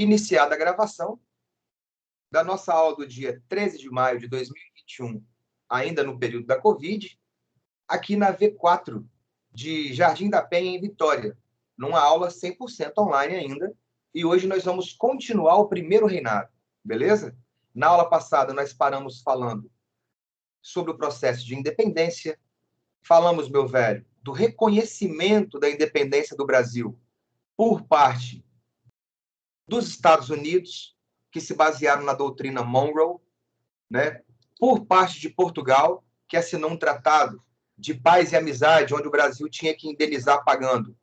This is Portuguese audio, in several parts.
iniciada a gravação da nossa aula do dia 13 de maio de 2021, ainda no período da Covid, aqui na V4 de Jardim da Penha, em Vitória, numa aula 100% online ainda, e hoje nós vamos continuar o primeiro reinado, beleza? Na aula passada nós paramos falando sobre o processo de independência, falamos, meu velho, do reconhecimento da independência do Brasil por parte dos Estados Unidos, que se basearam na doutrina Monroe, né? Por parte de Portugal, que assinou um tratado de paz e amizade, onde o Brasil tinha que indenizar pagando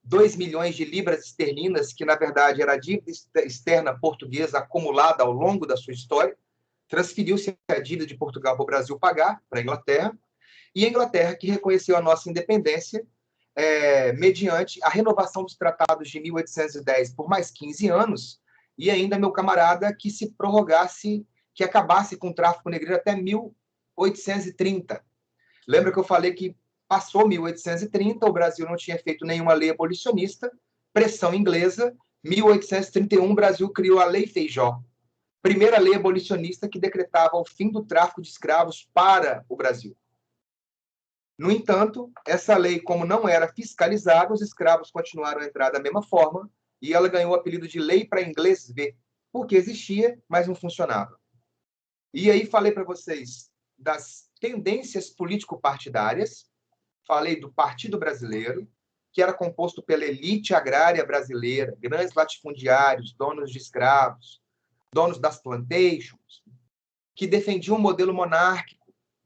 2 milhões de libras esterlinas, que, na verdade, era a dívida externa portuguesa acumulada ao longo da sua história. Transferiu-se a dívida de Portugal para o Brasil pagar, para a Inglaterra, e a Inglaterra que reconheceu a nossa independência mediante a renovação dos tratados de 1810 por mais 15 anos, e ainda, meu camarada, que se prorrogasse, que acabasse com o tráfico negreiro até 1830. Lembra que eu falei que passou 1830, o Brasil não tinha feito nenhuma lei abolicionista, pressão inglesa, 1831, o Brasil criou a Lei Feijó, primeira lei abolicionista que decretava o fim do tráfico de escravos para o Brasil. No entanto, essa lei, como não era fiscalizada, os escravos continuaram a entrar da mesma forma, e ela ganhou o apelido de Lei para Inglês Ver, porque existia, mas não funcionava. E aí falei para vocês das tendências político-partidárias, falei do Partido Brasileiro, que era composto pela elite agrária brasileira, grandes latifundiários, donos de escravos, donos das plantations, que defendiam um modelo monárquico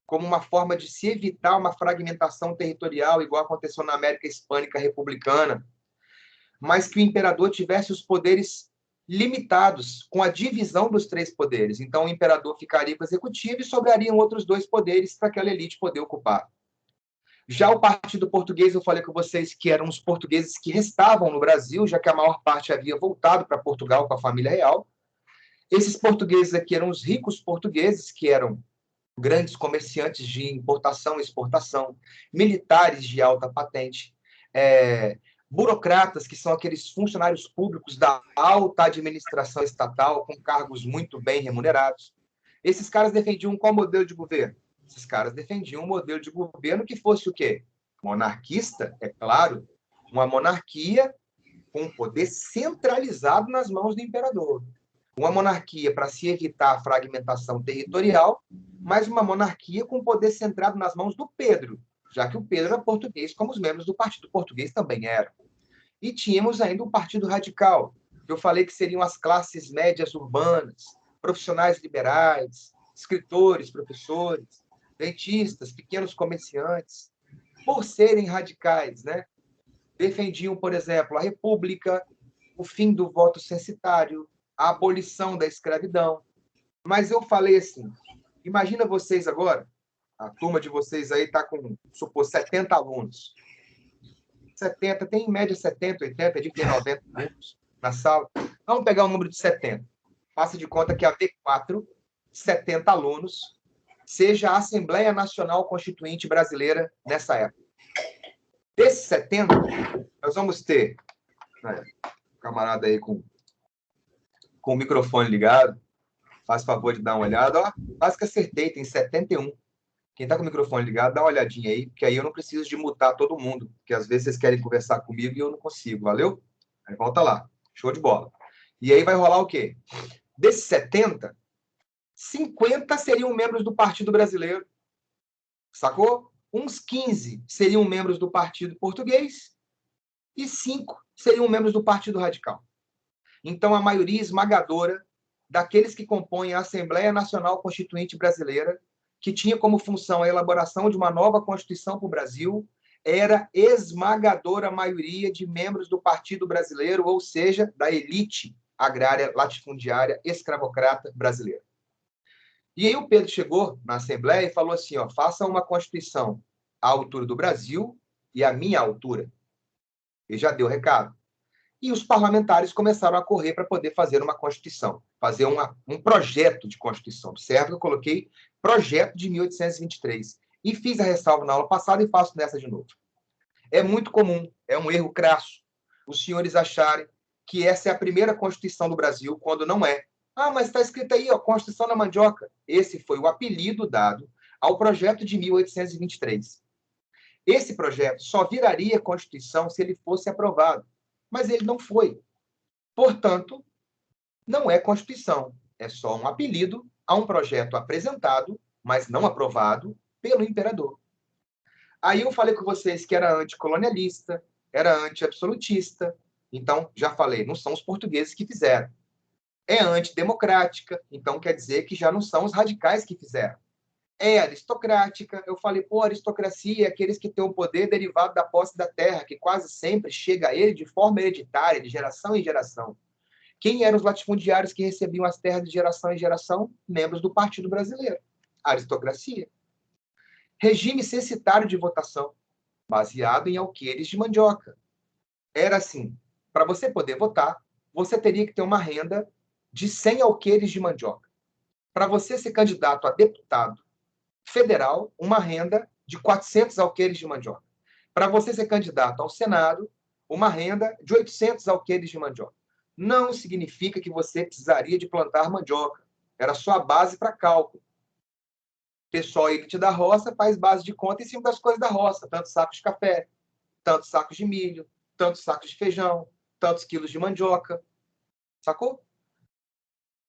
como uma forma de se evitar uma fragmentação territorial, igual aconteceu na América Hispânica Republicana, mas que o imperador tivesse os poderes limitados, com a divisão dos 3 poderes. Então, o imperador ficaria com o executivo e sobrariam outros 2 poderes para aquela elite poder ocupar. Já o Partido Português, eu falei com vocês que eram os portugueses que restavam no Brasil, já que a maior parte havia voltado para Portugal com a família real. Esses portugueses aqui eram os ricos portugueses, que eram grandes comerciantes de importação e exportação, militares de alta patente, burocratas, que são aqueles funcionários públicos da alta administração estatal, com cargos muito bem remunerados. Esses caras defendiam qual modelo de governo? Esses caras defendiam um modelo de governo que fosse o quê? Monarquista, é claro, uma monarquia com poder centralizado nas mãos do imperador. Uma monarquia para se evitar a fragmentação territorial, mas uma monarquia com poder centrado nas mãos do Pedro, já que o Pedro era português, como os membros do Partido Português também eram. E tínhamos ainda o Partido Radical, que eu falei que seriam as classes médias urbanas, profissionais liberais, escritores, professores, dentistas, pequenos comerciantes, por serem radicais, né? Defendiam, por exemplo, a República, o fim do voto censitário, a abolição da escravidão. Mas eu falei assim, imagina vocês agora, a turma de vocês aí está com, supor, 70 alunos. 70, tem em média 70, 80, de 90 alunos na sala. Vamos pegar o número de 70. Faça de conta que a V4, 70 alunos, seja a Assembleia Nacional Constituinte Brasileira nessa época. Desses 70, nós vamos ter, camarada aí com o microfone ligado, faz favor de dar uma olhada. Ó, quase que acertei, tem 71. Quem está com o microfone ligado, dá uma olhadinha aí, porque aí eu não preciso de mutar todo mundo, porque às vezes vocês querem conversar comigo e eu não consigo, valeu? Aí volta lá, show de bola. E aí vai rolar o quê? Desses 70, 50 seriam membros do Partido Brasileiro, sacou? Uns 15 seriam membros do Partido Português e 5 seriam membros do Partido Radical. Então, a maioria esmagadora daqueles que compõem a Assembleia Nacional Constituinte Brasileira, que tinha como função a elaboração de uma nova Constituição para o Brasil, era esmagadora maioria de membros do Partido Brasileiro, ou seja, da elite agrária, latifundiária, escravocrata brasileira. E aí o Pedro chegou na Assembleia e falou assim, ó, faça uma Constituição à altura do Brasil e à minha altura. Ele já deu o recado. E os parlamentares começaram a correr para poder fazer uma Constituição, fazer um projeto de Constituição. Observe que eu coloquei projeto de 1823. E fiz a ressalva na aula passada e faço nessa de novo. É muito comum, é um erro crasso, os senhores acharem que essa é a primeira Constituição do Brasil, quando não é. Ah, mas está escrito aí, ó, Constituição da Mandioca. Esse foi o apelido dado ao projeto de 1823. Esse projeto só viraria Constituição se ele fosse aprovado, mas ele não foi. Portanto, não é Constituição, é só um apelido a um projeto apresentado, mas não aprovado, pelo imperador. Aí eu falei com vocês que era anticolonialista, era anti-absolutista. Então, já falei, não são os portugueses que fizeram. É antidemocrática, então quer dizer que já não são os radicais que fizeram. É aristocrática, eu falei, pô, aristocracia é aqueles que têm o poder derivado da posse da terra, que quase sempre chega a ele de forma hereditária, de geração em geração. Quem eram os latifundiários que recebiam as terras de geração em geração? Membros do Partido Brasileiro. Aristocracia. Regime censitário de votação, baseado em alqueires de mandioca. Era assim, para você poder votar, você teria que ter uma renda de 100 alqueires de mandioca. Para você ser candidato a deputado federal, uma renda de 400 alqueires de mandioca. Para você ser candidato ao Senado, uma renda de 800 alqueires de mandioca. Não significa que você precisaria de plantar mandioca. Era só a base para cálculo. O pessoal elite da roça faz base de conta em cima das coisas da roça. Tantos sacos de café, tantos sacos de milho, tantos sacos de feijão, tantos quilos de mandioca. Sacou?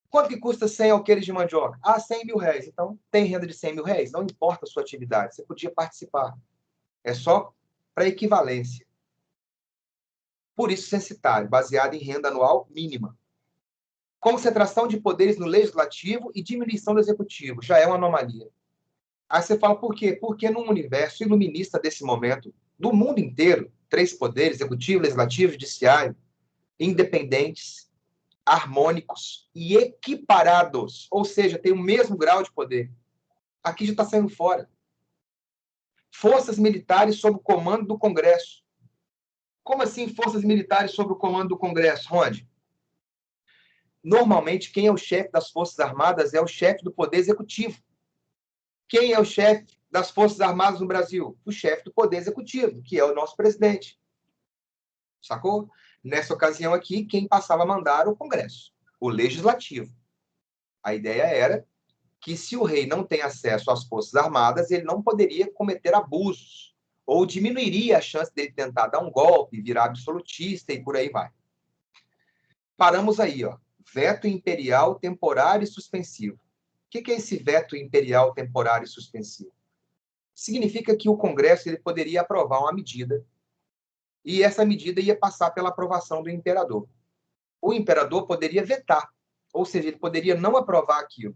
Quanto que custa 100 alqueires de mandioca? Ah, 100 mil réis. Então, tem renda de 100 mil réis? Não importa a sua atividade, você podia participar. É só para equivalência. Por isso, censitário, baseado em renda anual mínima. Concentração de poderes no legislativo e diminuição do executivo. Já é uma anomalia. Aí você fala, por quê? Porque no universo iluminista desse momento, do mundo inteiro, 3 poderes, executivo, legislativo, judiciário, independentes, harmônicos e equiparados, ou seja, tem o mesmo grau de poder. Aqui já está saindo fora. Forças militares sob o comando do Congresso. Como assim forças militares sob o comando do Congresso, Ronde? Normalmente, quem é o chefe das Forças Armadas é o chefe do Poder Executivo. Quem é o chefe das Forças Armadas no Brasil? O chefe do Poder Executivo, que é o nosso presidente. Sacou? Nessa ocasião aqui, quem passava a mandar era o Congresso, o Legislativo. A ideia era que se o rei não tem acesso às Forças Armadas, ele não poderia cometer abusos, ou diminuiria a chance dele tentar dar um golpe, virar absolutista e por aí vai. Paramos aí, ó. Veto imperial temporário e suspensivo. O que é esse veto imperial temporário e suspensivo? Significa que o Congresso ele poderia aprovar uma medida e essa medida ia passar pela aprovação do imperador. O imperador poderia vetar, ou seja, ele poderia não aprovar aquilo,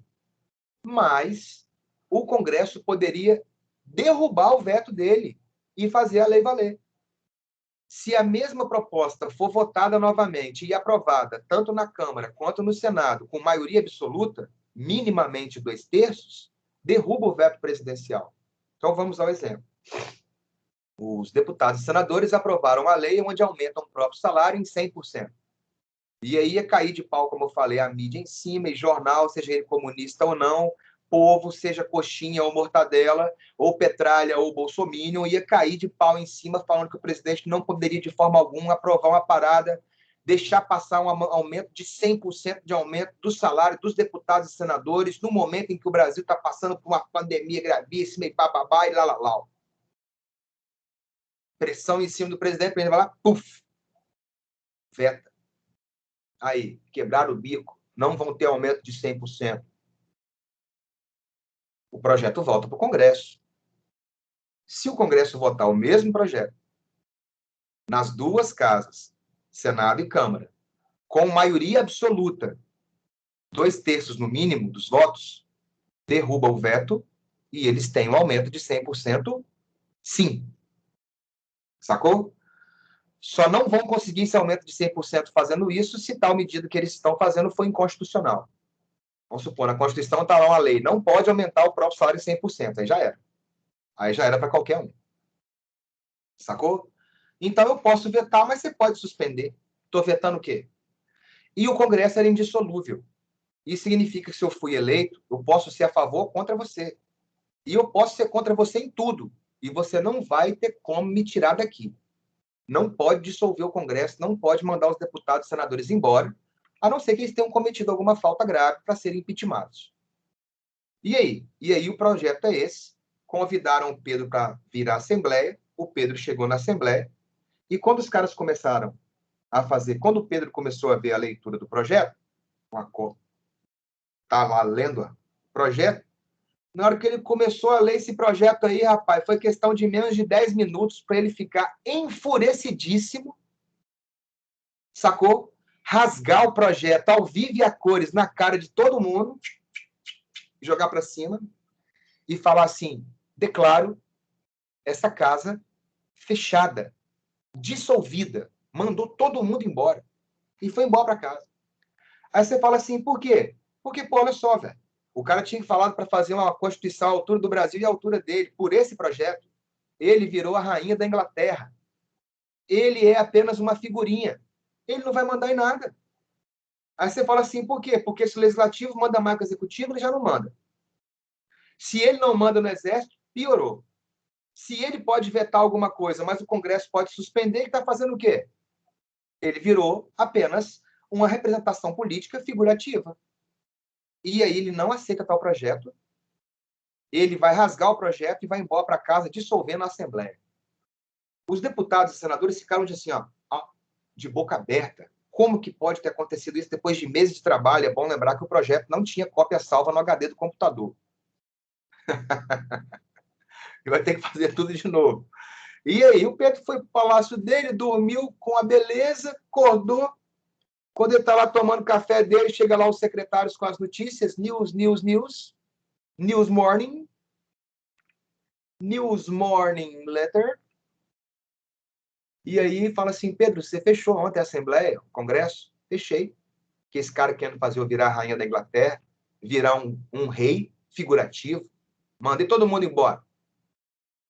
mas o Congresso poderia derrubar o veto dele e fazer a lei valer. Se a mesma proposta for votada novamente e aprovada, tanto na Câmara quanto no Senado, com maioria absoluta, minimamente 2/3, derruba o veto presidencial. Então, vamos ao exemplo. Os deputados e senadores aprovaram a lei onde aumentam o próprio salário em 100%. E aí ia cair de pau, como eu falei, a mídia em cima, e jornal, seja ele comunista ou não, povo, seja coxinha ou mortadela, ou petralha ou bolsominion, ia cair de pau em cima falando que o presidente não poderia de forma alguma aprovar uma parada, deixar passar um aumento de 100% de aumento do salário dos deputados e senadores no momento em que o Brasil está passando por uma pandemia gravíssima e bababá e lá. Pressão em cima do presidente, ele vai lá, puf, veta. Aí, quebraram o bico, não vão ter aumento de 100%. O projeto volta para o Congresso. Se o Congresso votar o mesmo projeto, nas duas casas, Senado e Câmara, com maioria absoluta, 2/3 no mínimo dos votos, derruba o veto e eles têm um aumento de 100%, sim. Sacou? Só não vão conseguir esse aumento de 100% fazendo isso se tal medida que eles estão fazendo for inconstitucional. Vamos supor, na Constituição está lá uma lei, não pode aumentar o próprio salário em 100%, aí já era. Aí já era para qualquer um. Sacou? Então eu posso vetar, mas você pode suspender. Estou vetando o quê? E o Congresso era indissolúvel. Isso significa que se eu fui eleito, eu posso ser a favor ou contra você. E eu posso ser contra você em tudo. E você não vai ter como me tirar daqui. não pode dissolver o Congresso, não pode mandar os deputados e senadores embora, a não ser que eles tenham cometido alguma falta grave para serem impeachmentados. E aí? E aí o projeto é esse. Convidaram o Pedro para vir à Assembleia, o Pedro chegou na Assembleia, e quando os caras começaram a fazer, quando o Pedro começou a ver a leitura do projeto, tá lá lendo o projeto, na hora que ele começou a ler esse projeto aí, rapaz, foi questão de menos de 10 minutos para ele ficar enfurecidíssimo, sacou? Rasgar o projeto ao vivo e a cores na cara de todo mundo, jogar para cima e falar assim: declaro essa casa fechada, dissolvida, mandou todo mundo embora e foi embora para casa. Aí você fala assim: por quê? Porque, pô, olha só, velho. O cara tinha falado para fazer uma Constituição à altura do Brasil e à altura dele. Por esse projeto, ele virou a rainha da Inglaterra. Ele é apenas uma figurinha. Ele não vai mandar em nada. Aí você fala assim: por quê? Porque se o legislativo manda mais que o executivo, ele já não manda. Se ele não manda no Exército, piorou. Se ele pode vetar alguma coisa, mas o Congresso pode suspender, ele está fazendo o quê? Ele virou apenas uma representação política figurativa. E aí ele não aceita tal projeto, ele vai rasgar o projeto e vai embora para casa, dissolvendo a Assembleia. Os deputados e senadores ficaram de boca aberta. Como que pode ter acontecido isso depois de meses de trabalho? É bom lembrar que o projeto não tinha cópia salva no HD do computador. Ele vai ter que fazer tudo de novo. E aí o Pedro foi para o palácio dele, dormiu com a beleza, acordou. Quando ele está lá tomando café dele, chega lá os secretários com as notícias, news, morning letter. E aí fala assim: Pedro, você fechou ontem a Assembleia, o Congresso? Fechei. Que esse cara querendo fazer eu virar a rainha da Inglaterra, virar um rei figurativo. Mandei todo mundo embora.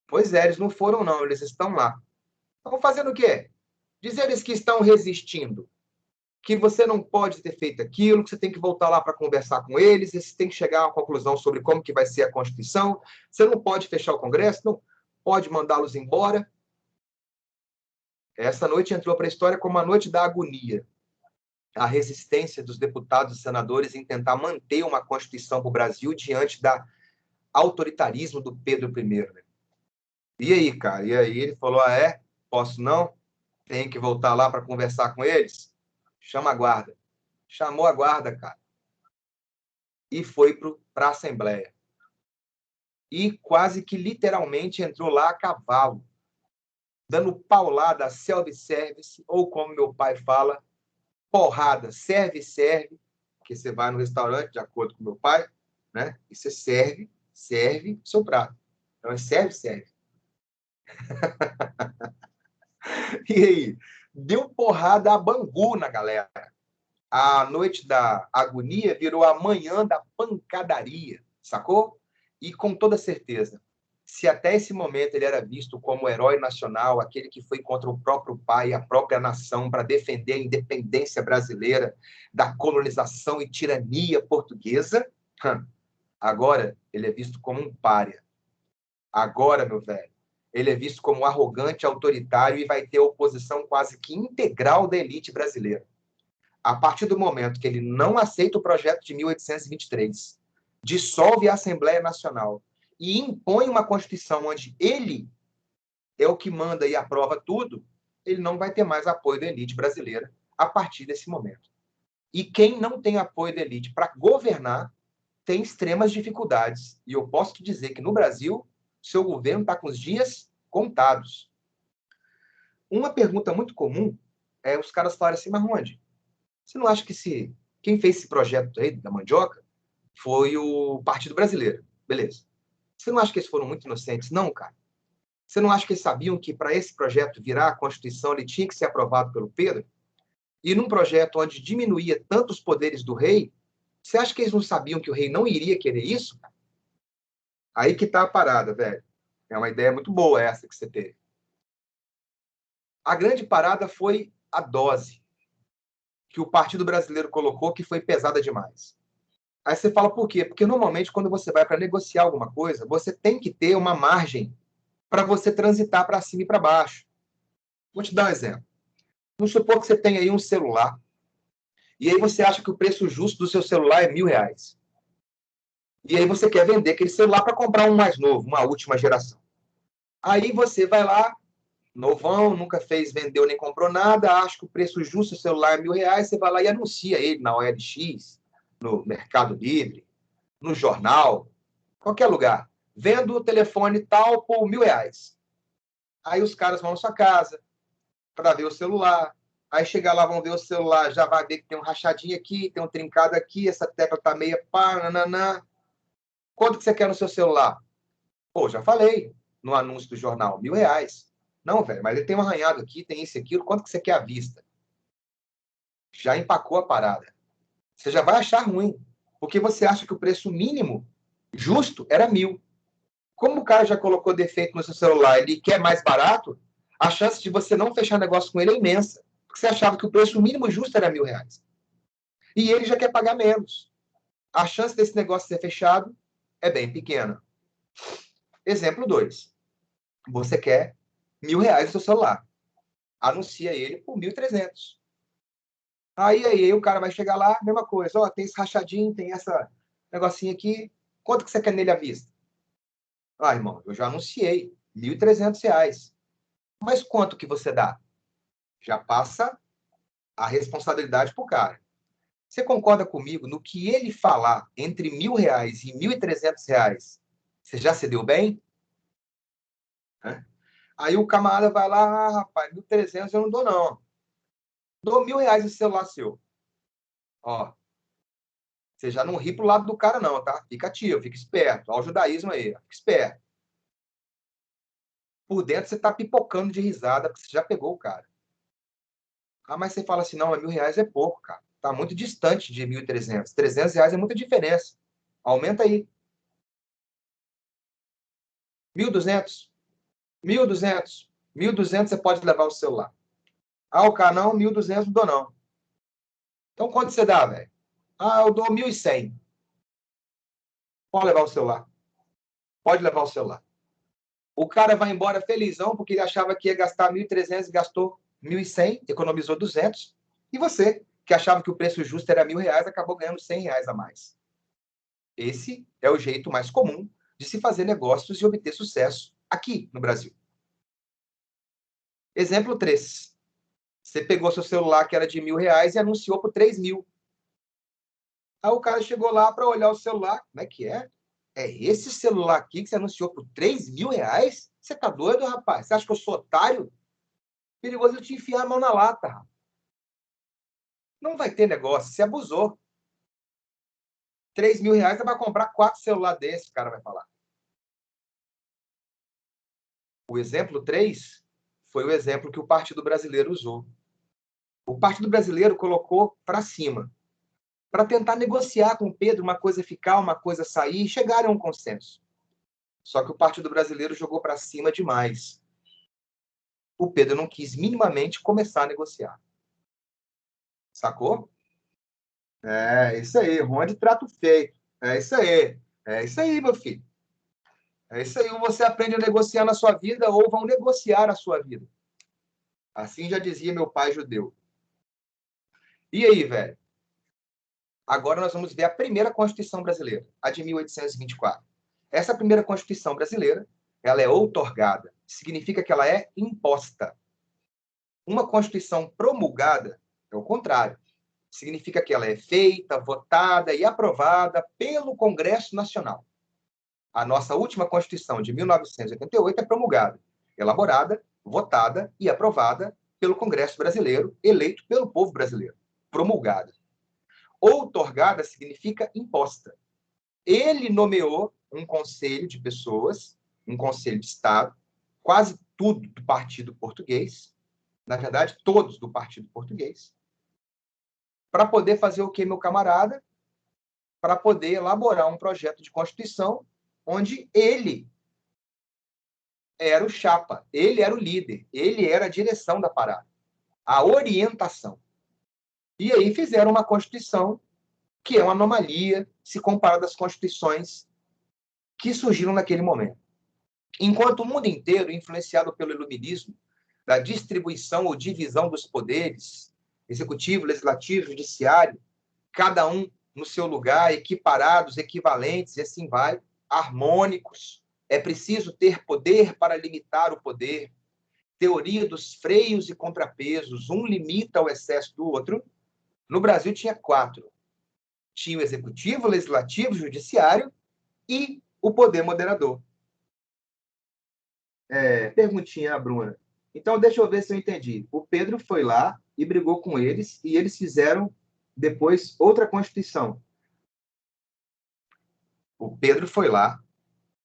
Pois é, eles não foram não, eles estão lá. Estão fazendo o quê? Diz eles que estão resistindo, que você não pode ter feito aquilo, que você tem que voltar lá para conversar com eles, você tem que chegar a uma conclusão sobre como que vai ser a Constituição, você não pode fechar o Congresso, não pode mandá-los embora. Essa noite entrou para a história como a noite da agonia. A resistência dos deputados e senadores em tentar manter uma Constituição para o Brasil diante do autoritarismo do Pedro I. Né? E aí, cara? E aí ele falou: posso não? Tenho que voltar lá para conversar com eles? Chama a guarda. Chamou a guarda, cara. E foi para a Assembleia. E quase que literalmente entrou lá a cavalo, dando paulada, self-service, ou como meu pai fala, porrada, serve, que você vai no restaurante, de acordo com meu pai, né? E você serve seu prato. Então, é serve. E aí? Deu porrada a Bangu na galera. A noite da agonia virou a manhã da pancadaria, sacou? E com toda certeza, se até esse momento ele era visto como herói nacional, aquele que foi contra o próprio pai e a própria nação para defender a independência brasileira da colonização e tirania portuguesa, agora ele é visto como um pária. Agora, meu velho, ele é visto como arrogante, autoritário e vai ter oposição quase que integral da elite brasileira. A partir do momento que ele não aceita o projeto de 1823, dissolve a Assembleia Nacional e impõe uma Constituição onde ele é o que manda e aprova tudo, ele não vai ter mais apoio da elite brasileira a partir desse momento. E quem não tem apoio da elite para governar tem extremas dificuldades. E eu posso te dizer que no Brasil, seu governo está com os dias contados. Uma pergunta muito comum é os caras falarem assim: mas onde? Você não acha que quem fez esse projeto aí da mandioca foi o Partido Brasileiro? Beleza. Você não acha que eles foram muito inocentes? Não, cara. Você não acha que eles sabiam que para esse projeto virar a Constituição ele tinha que ser aprovado pelo Pedro? E num projeto onde diminuía tanto os poderes do rei, você acha que eles não sabiam que o rei não iria querer isso? Aí que tá a parada, velho. É uma ideia muito boa essa que você teve. A grande parada foi a dose que o Partido Brasileiro colocou, que foi pesada demais. Aí você fala por quê? Porque normalmente quando você vai para negociar alguma coisa, você tem que ter uma margem para você transitar para cima e para baixo. Vou te dar um exemplo. Vamos supor que você tem aí um celular, e aí você acha que o preço justo do seu celular é R$ 1.000. E aí você quer vender aquele celular para comprar um mais novo, uma última geração. Aí você vai lá, novão, nunca fez, vendeu nem comprou nada, acha que o preço justo do celular é R$ 1.000, você vai lá e anuncia ele na OLX, no Mercado Livre, no jornal, qualquer lugar. Vendo o telefone tal por R$ 1.000. Aí os caras vão na sua casa para ver o celular. Aí chega lá, vão ver o celular, já vai ver que tem um rachadinho aqui, tem um trincado aqui, essa tecla tá meia pá, nananã. Quanto que você quer no seu celular? Pô, já falei no anúncio do jornal, R$ 1.000. Não, velho, mas ele tem um arranhado aqui, tem isso e aquilo, quanto que você quer à vista? Já empacou a parada. Você já vai achar ruim, porque você acha que o preço mínimo justo era 1.000. Como o cara já colocou defeito no seu celular e ele quer mais barato, a chance de você não fechar negócio com ele é imensa, porque você achava que o preço mínimo justo era R$ 1.000. E ele já quer pagar menos. A chance desse negócio ser fechado é bem pequena. Exemplo 2. Você quer R$ 1.000 no seu celular. Anuncia ele por 1.300. Aí o cara vai chegar lá, mesma coisa. Ó, tem esse rachadinho, tem essa negocinho aqui. Quanto que você quer nele à vista? Ah, irmão, eu já anunciei. R$ 1.300. Mas quanto que você dá? Já passa a responsabilidade pro cara. Você concorda comigo no que ele falar entre R$ 1.000 e R$ 1.300? Você já se deu bem? Aí o camarada vai lá, rapaz, 1.300 eu não dou, não. Dou R$ 1.000 esse celular seu. Ó, você já não ri pro lado do cara, não, tá? Fica ativo, fica esperto. Olha o judaísmo aí, fica esperto. Por dentro você tá pipocando de risada, porque você já pegou o cara. Ah, mas você fala assim, não, R$ 1.000 é pouco, cara. Tá muito distante de 1.300. R$ 300 é muita diferença. Aumenta aí. 1.200. 1.200. 1.200 você pode levar o celular. Ah, o cara, não, 1.200 não dou, não. Então, quanto você dá, velho? Ah, eu dou 1.100. Pode levar o celular. Pode levar o celular. O cara vai embora felizão, porque ele achava que ia gastar 1.300, gastou 1.100, economizou 200. E você, que achava que o preço justo era R$ 1.000, acabou ganhando R$ 100 a mais. Esse é o jeito mais comum de se fazer negócios e obter sucesso aqui no Brasil. Exemplo 3. Você pegou seu celular que era de R$ 1.000 e anunciou por 3.000. Aí o cara chegou lá para olhar o celular. Como é que é? É esse celular aqui que você anunciou por R$ 3.000? Você tá doido, rapaz? Você acha que eu sou otário? Perigoso eu te enfiar a mão na lata, rapaz. Não vai ter negócio, você abusou. R$ 3.000 você vai comprar 4 celulares desses, o cara vai falar. O exemplo 3 foi o exemplo que o Partido Brasileiro usou. O Partido Brasileiro colocou para cima, para tentar negociar com o Pedro, uma coisa ficar, uma coisa sair, e chegarem a um consenso. Só que o Partido Brasileiro jogou para cima demais. O Pedro não quis minimamente começar a negociar. Sacou? É isso aí, Juan de trato feito. É isso aí. É isso aí, meu filho. É isso aí. Ou você aprende a negociar na sua vida, ou vão negociar a sua vida. Assim já dizia meu pai judeu. E aí, velho? Agora nós vamos ver a primeira Constituição brasileira, a de 1824. Essa primeira Constituição brasileira, ela é outorgada. Significa que ela é imposta. Uma Constituição promulgada é o contrário. Significa que ela é feita, votada e aprovada pelo Congresso Nacional. A nossa última Constituição, de 1988, é promulgada, elaborada, votada e aprovada pelo Congresso Brasileiro, eleito pelo povo brasileiro. Promulgada. Outorgada significa imposta. Ele nomeou um conselho de pessoas, um conselho de Estado, quase tudo do Partido Português, na verdade, todos do Partido Português, para poder fazer o que, meu camarada? Para poder elaborar um projeto de Constituição onde ele era o chapa, ele era o líder, ele era a direção da parada, a orientação. E aí fizeram uma Constituição que é uma anomalia se comparada às constituições que surgiram naquele momento. Enquanto o mundo inteiro, influenciado pelo iluminismo, da distribuição ou divisão dos poderes, executivo, legislativo, judiciário, cada um no seu lugar, equiparados, equivalentes, e assim vai, harmônicos. É preciso ter poder para limitar o poder. Teoria dos freios e contrapesos, um limita o excesso do outro. No Brasil tinha 4. Tinha o executivo, o legislativo, o judiciário e o poder moderador. Perguntinha, Bruna. Então, deixa eu ver se eu entendi. O Pedro foi lá e brigou com eles, e eles fizeram depois outra Constituição. O Pedro foi lá,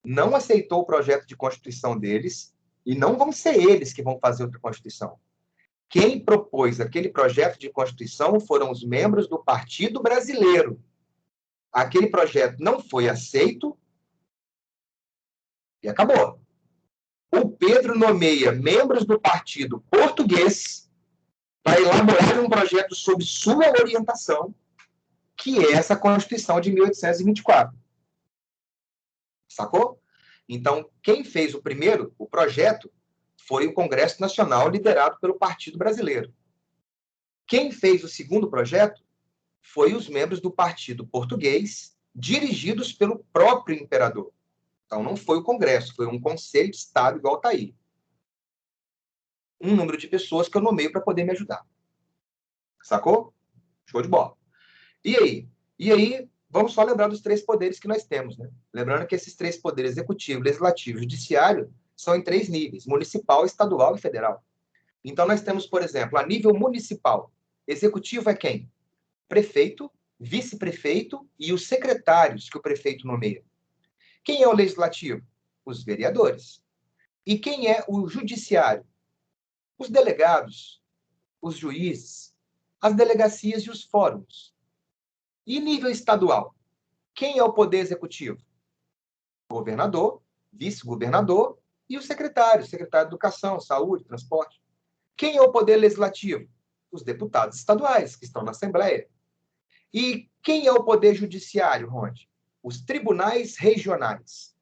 não aceitou o projeto de Constituição deles, e não vão ser eles que vão fazer outra Constituição. Quem propôs aquele projeto de Constituição foram os membros do Partido Brasileiro. Aquele projeto não foi aceito e acabou. O Pedro nomeia membros do Partido Português para elaborar um projeto sob sua orientação, que é essa Constituição de 1824. Sacou? Então, quem fez o projeto, foi o Congresso Nacional, liderado pelo Partido Brasileiro. Quem fez o segundo projeto foi os membros do Partido Português, dirigidos pelo próprio imperador. Então, não foi o Congresso, foi um Conselho de Estado igual está aí. Um número de pessoas que eu nomeio para poder me ajudar. Sacou? Show de bola. E aí? E aí, vamos só lembrar dos 3 poderes que nós temos, né? Lembrando que esses 3 poderes, executivo, legislativo e judiciário, são em 3 níveis, municipal, estadual e federal. Então, nós temos, por exemplo, a nível municipal, executivo é quem? Prefeito, vice-prefeito e os secretários que o prefeito nomeia. Quem é o legislativo? Os vereadores. E quem é o judiciário? Os delegados, os juízes, as delegacias e os fóruns. E nível estadual? Quem é o poder executivo? Governador, vice-governador e o secretário de Educação, Saúde, Transporte. Quem é o poder legislativo? Os deputados estaduais, que estão na Assembleia. E quem é o poder judiciário, Ronde? Os tribunais regionais.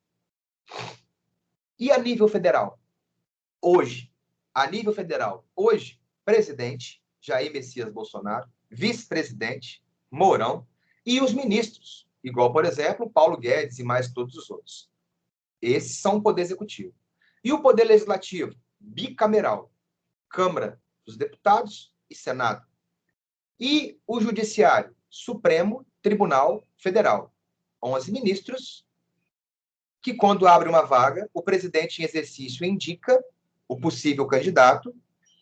E a nível federal? Hoje, presidente Jair Messias Bolsonaro, vice-presidente Mourão e os ministros, igual, por exemplo, Paulo Guedes e mais todos os outros. Esses são o poder executivo. E o poder legislativo? Bicameral. Câmara dos Deputados e Senado. E o judiciário? Supremo Tribunal Federal. 11 ministros que, quando abre uma vaga, o presidente em exercício indica o possível candidato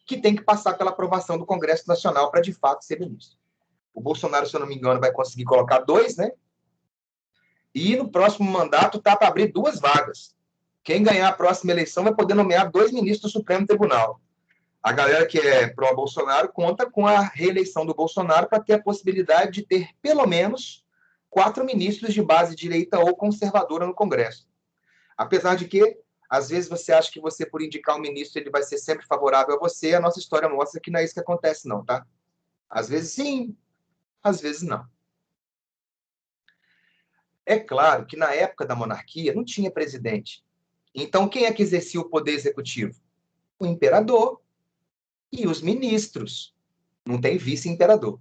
que tem que passar pela aprovação do Congresso Nacional para, de fato, ser ministro. O Bolsonaro, se eu não me engano, vai conseguir colocar 2, né? E no próximo mandato tá para abrir 2 vagas. Quem ganhar a próxima eleição vai poder nomear 2 ministros do Supremo Tribunal. A galera que é pró-Bolsonaro conta com a reeleição do Bolsonaro para ter a possibilidade de ter, pelo menos, 4 ministros de base direita ou conservadora no Congresso. Apesar de que, às vezes, você acha que você, por indicar um ministro, ele vai ser sempre favorável a você, a nossa história mostra que não é isso que acontece, não, tá? Às vezes sim, às vezes não. É claro que na época da monarquia não tinha presidente. Então, quem é que exercia o poder executivo? O imperador e os ministros. Não tem vice-imperador.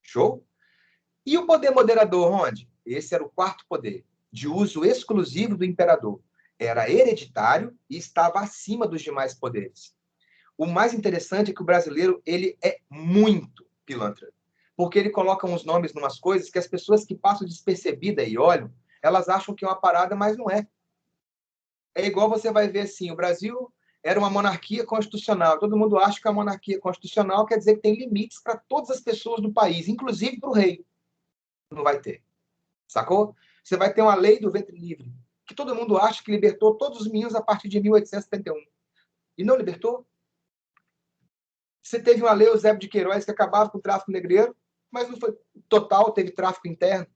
Show? E o poder moderador, onde? Esse era o 4º poder, de uso exclusivo do imperador. Era hereditário e estava acima dos demais poderes. O mais interessante é que o brasileiro ele é muito pilantra, porque ele coloca uns nomes em umas coisas que as pessoas que passam despercebida e olham, elas acham que é uma parada, mas não é. É igual você vai ver assim, o Brasil era uma monarquia constitucional. Todo mundo acha que a monarquia constitucional quer dizer que tem limites para todas as pessoas do país, inclusive para o rei. Não vai ter. Sacou? Você vai ter uma lei do ventre livre, que todo mundo acha que libertou todos os meninos a partir de 1871. E não libertou. Você teve uma lei, Eusébio de Queiroz, que acabava com o tráfico negreiro, mas não foi total, teve tráfico interno.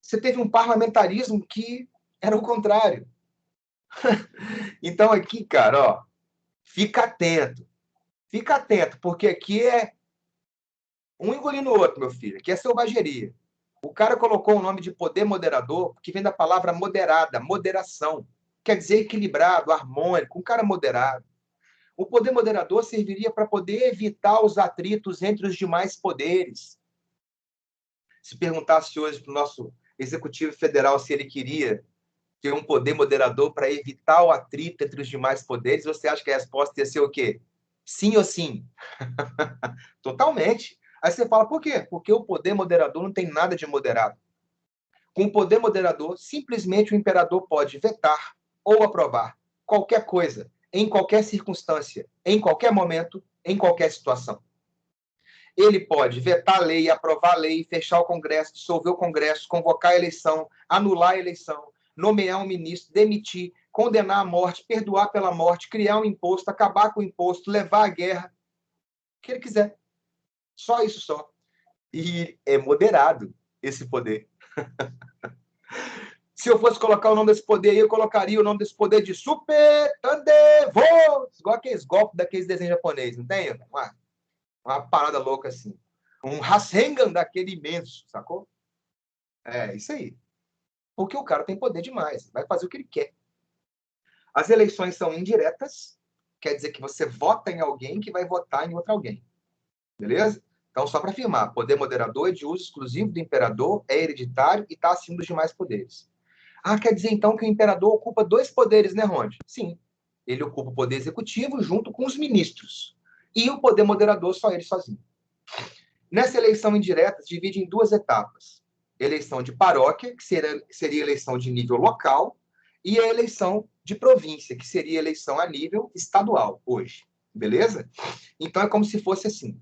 Você teve um parlamentarismo que era o contrário. Então aqui, cara, ó, fica atento. Fica atento, porque aqui é um engolindo o outro, meu filho. Aqui é selvageria. O cara colocou o nome de poder moderador, que vem da palavra moderada, moderação. Quer dizer equilibrado, harmônico, um cara moderado. O poder moderador serviria para poder evitar os atritos entre os demais poderes. Se perguntasse hoje para o nosso Executivo Federal se ele queria ter um poder moderador para evitar o atrito entre os demais poderes, você acha que a resposta ia ser o quê? Sim ou sim? Totalmente. Aí você fala, por quê? Porque o poder moderador não tem nada de moderado. Com o poder moderador, simplesmente o imperador pode vetar ou aprovar qualquer coisa, em qualquer circunstância, em qualquer momento, em qualquer situação. Ele pode vetar a lei, aprovar a lei, fechar o Congresso, dissolver o Congresso, convocar a eleição, anular a eleição, nomear um ministro, demitir, condenar à morte, perdoar pela morte, criar um imposto, acabar com o imposto, levar à guerra, o que ele quiser. Só isso só. E é moderado esse poder. Se eu fosse colocar o nome desse poder aí, eu colocaria o nome desse poder de Super Thunderbolts, igual aqueles golpes daqueles desenhos japoneses, não tem? Uma parada louca assim. Um Rasengan daquele imenso, sacou? É, isso aí. Porque o cara tem poder demais, vai fazer o que ele quer. As eleições são indiretas, quer dizer que você vota em alguém que vai votar em outro alguém. Beleza? Então, só para afirmar, poder moderador é de uso exclusivo do imperador, é hereditário e está acima dos demais poderes. Ah, quer dizer então que o imperador ocupa dois poderes, né, Ronde? Sim. Ele ocupa o poder executivo junto com os ministros. E o poder moderador, só ele sozinho. Nessa eleição indireta, se divide em duas etapas. Eleição de paróquia, que seria eleição de nível local, e a eleição de província, que seria eleição a nível estadual, hoje. Beleza? Então, é como se fosse assim.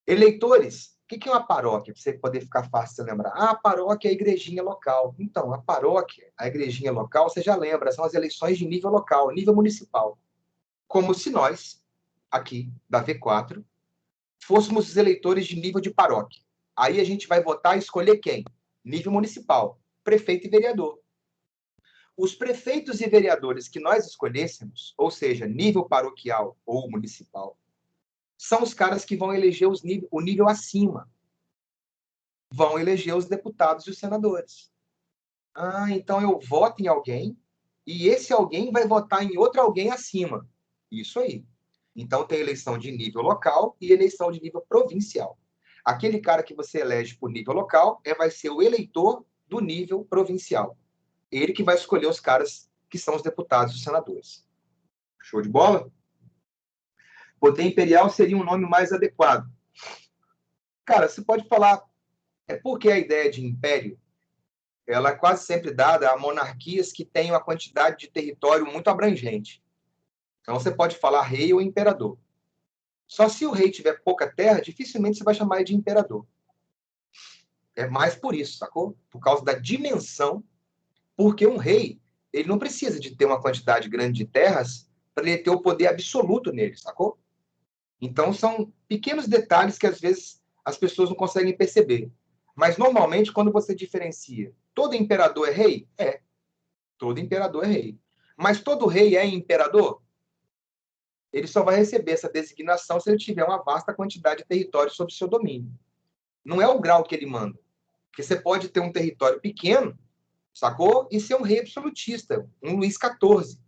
Eleitores, o que é uma paróquia? Para você poder ficar fácil de lembrar. Ah, a paróquia é a igrejinha local. Então, a paróquia, a igrejinha local, você já lembra, são as eleições de nível local, nível municipal. Como se nós, aqui, da V4, fôssemos os eleitores de nível de paróquia. Aí a gente vai votar e escolher quem? Nível municipal, prefeito e vereador. Os prefeitos e vereadores que nós escolhêssemos, ou seja, nível paroquial ou municipal, são os caras que vão eleger o nível acima. Vão eleger os deputados e os senadores. Ah, então eu voto em alguém e esse alguém vai votar em outro alguém acima. Isso aí. Então tem eleição de nível local e eleição de nível provincial. Aquele cara que você elege por nível local vai ser o eleitor do nível provincial. Ele que vai escolher os caras que são os deputados e os senadores. Show de bola? Poder imperial seria um nome mais adequado. Cara, você pode falar, porque a ideia de império ela é quase sempre dada a monarquias que têm uma quantidade de território muito abrangente. Então você pode falar rei ou imperador. Só se o rei tiver pouca terra, dificilmente você vai chamar ele de imperador. É mais por isso, sacou? Por causa da dimensão, porque um rei, ele não precisa de ter uma quantidade grande de terras para ele ter o poder absoluto nele, sacou? Então são pequenos detalhes que às vezes as pessoas não conseguem perceber. Mas normalmente quando você diferencia, todo imperador é rei? É. Todo imperador é rei. Mas todo rei é imperador? Ele só vai receber essa designação se ele tiver uma vasta quantidade de território sob seu domínio. Não é o grau que ele manda. Porque você pode ter um território pequeno, sacou? E ser um rei absolutista, um Luís XIV,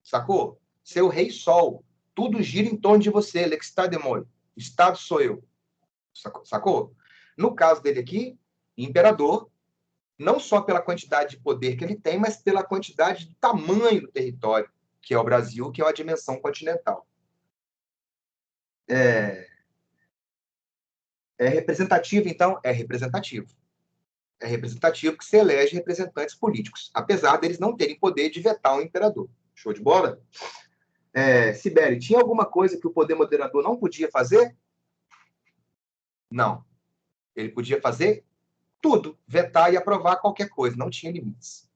sacou? Ser o rei sol. Tudo gira em torno de você, l'extade de moi. Estado sou eu. Sacou? No caso dele aqui, imperador, não só pela quantidade de poder que ele tem, mas pela quantidade do tamanho do território, que é o Brasil, que é uma dimensão continental. É representativo, então? É representativo. É representativo que se elege representantes políticos, apesar deles não terem poder de vetar um imperador. Show de bola? Sibeli, tinha alguma coisa que o poder moderador não podia fazer? Não. Ele podia fazer tudo, vetar e aprovar qualquer coisa, não tinha limites.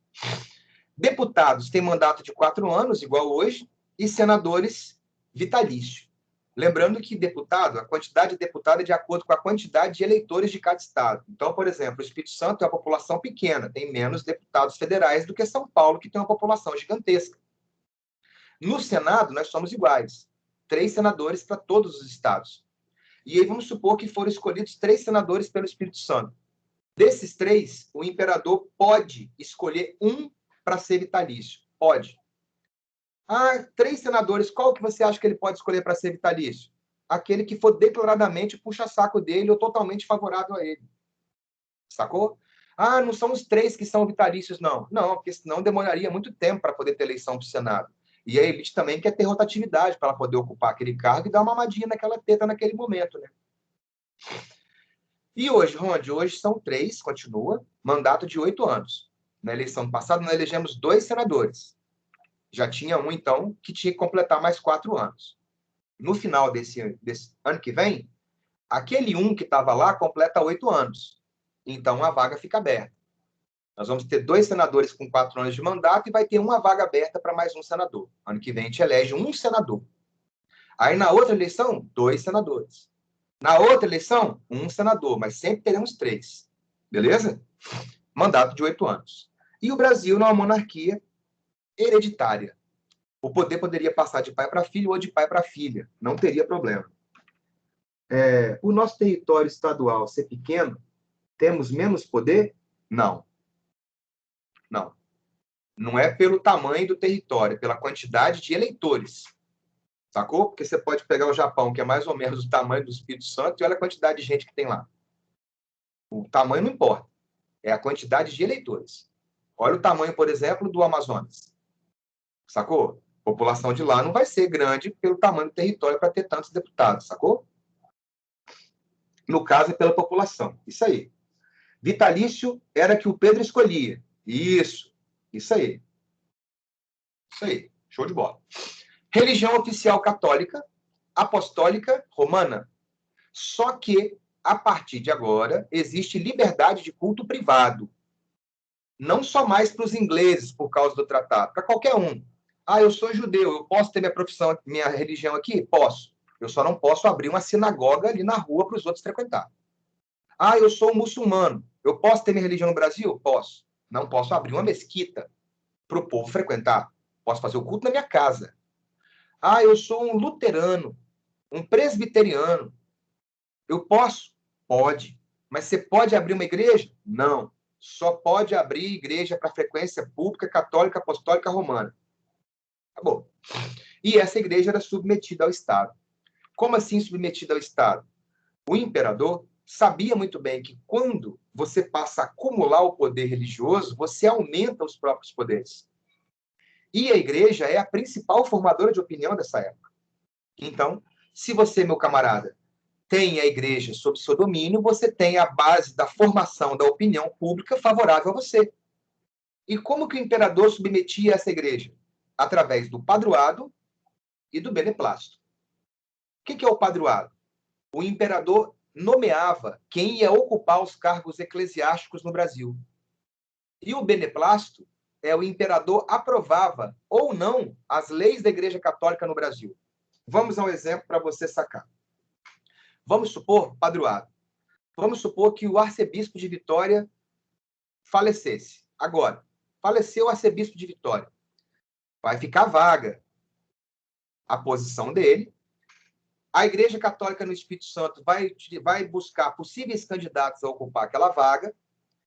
Deputados têm mandato de 4 anos, igual hoje, e senadores vitalício. Lembrando que deputado, a quantidade de deputado é de acordo com a quantidade de eleitores de cada estado. Então, por exemplo, o Espírito Santo é uma população pequena, tem menos deputados federais do que São Paulo, que tem uma população gigantesca. No Senado, nós somos iguais. 3 senadores para todos os estados. E aí vamos supor que foram escolhidos 3 senadores pelo Espírito Santo. Desses 3, o imperador pode escolher um para ser vitalício. Pode. Ah, 3 senadores, qual que você acha que ele pode escolher para ser vitalício? Aquele que for declaradamente puxa-saco dele ou totalmente favorável a ele. Sacou? Ah, não são os 3 que são vitalícios, não. Não, porque senão demoraria muito tempo para poder ter eleição para o Senado. E a elite também quer ter rotatividade para ela poder ocupar aquele cargo e dar uma mamadinha naquela teta naquele momento, né? E hoje, Ronde, hoje são 3, continua, mandato de 8 anos. Na eleição passada, nós elegemos 2 senadores. Já tinha um, então, que tinha que completar mais 4 anos. No final desse ano que vem, aquele um que estava lá completa 8 anos. Então, a vaga fica aberta. Nós vamos ter 2 senadores com 4 anos de mandato e vai ter uma vaga aberta para mais um senador. Ano que vem, a gente elege um senador. Aí, na outra eleição, 2 senadores. Na outra eleição, um senador, mas sempre teremos 3. Beleza? Mandato de 8 anos. E o Brasil, numa monarquia hereditária. O poder poderia passar de pai para filho ou de pai para filha. Não teria problema. O nosso território estadual ser pequeno, temos menos poder? Não. Não. Não é pelo tamanho do território, é pela quantidade de eleitores. Sacou? Porque você pode pegar o Japão, que é mais ou menos o tamanho do Espírito Santo, e olha a quantidade de gente que tem lá. O tamanho não importa. É a quantidade de eleitores. Olha o tamanho, por exemplo, do Amazonas. Sacou? A população de lá não vai ser grande pelo tamanho do território para ter tantos deputados, sacou? No caso, é pela população. Isso aí. Vitalício era que o Pedro escolhia. Isso. Isso aí. Isso aí. Show de bola. Religião oficial católica, apostólica, romana. Só que, a partir de agora, existe liberdade de culto privado. Não só mais para os ingleses, por causa do tratado, para qualquer um. Ah, eu sou judeu, eu posso ter minha profissão, minha religião aqui? Posso. Eu só não posso abrir uma sinagoga ali na rua para os outros frequentar. Ah, eu sou um muçulmano, eu posso ter minha religião no Brasil? Posso. Não posso abrir uma mesquita para o povo frequentar. Posso fazer o culto na minha casa. Ah, eu sou um luterano, um presbiteriano. Eu posso? Pode. Mas você pode abrir uma igreja? Não. Só pode abrir igreja para frequência pública, católica, apostólica, romana. Acabou. E essa igreja era submetida ao Estado. Como assim submetida ao Estado? O imperador sabia muito bem que quando você passa a acumular o poder religioso, você aumenta os próprios poderes. E a igreja é a principal formadora de opinião dessa época. Então, se você, meu camarada, tem a igreja sob seu domínio, você tem a base da formação da opinião pública favorável a você. E como que o imperador submetia essa igreja? Através do padroado e do beneplácito. O que é o padroado? O imperador nomeava quem ia ocupar os cargos eclesiásticos no Brasil. E o beneplácito é o imperador aprovava ou não as leis da Igreja Católica no Brasil. Vamos ao exemplo para você sacar. Vamos supor, padroado, vamos supor que o arcebispo de Vitória falecesse. Agora, faleceu o arcebispo de Vitória. Vai ficar vaga a posição dele. A Igreja Católica no Espírito Santo vai buscar possíveis candidatos a ocupar aquela vaga,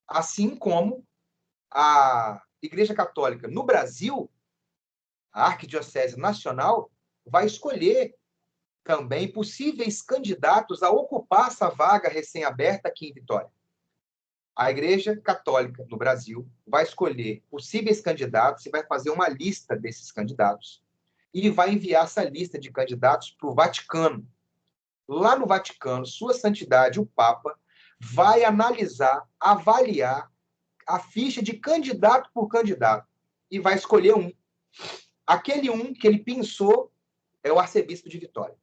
assim como a Igreja Católica no Brasil, a Arquidiocese Nacional, vai escolher também possíveis candidatos a ocupar essa vaga recém-aberta aqui em Vitória. A Igreja Católica no Brasil vai escolher possíveis candidatos e vai fazer uma lista desses candidatos e vai enviar essa lista de candidatos para o Vaticano. Lá no Vaticano, Sua Santidade, o Papa, vai analisar, avaliar a ficha de candidato por candidato e vai escolher um. Aquele um que ele pensou é o arcebispo de Vitória.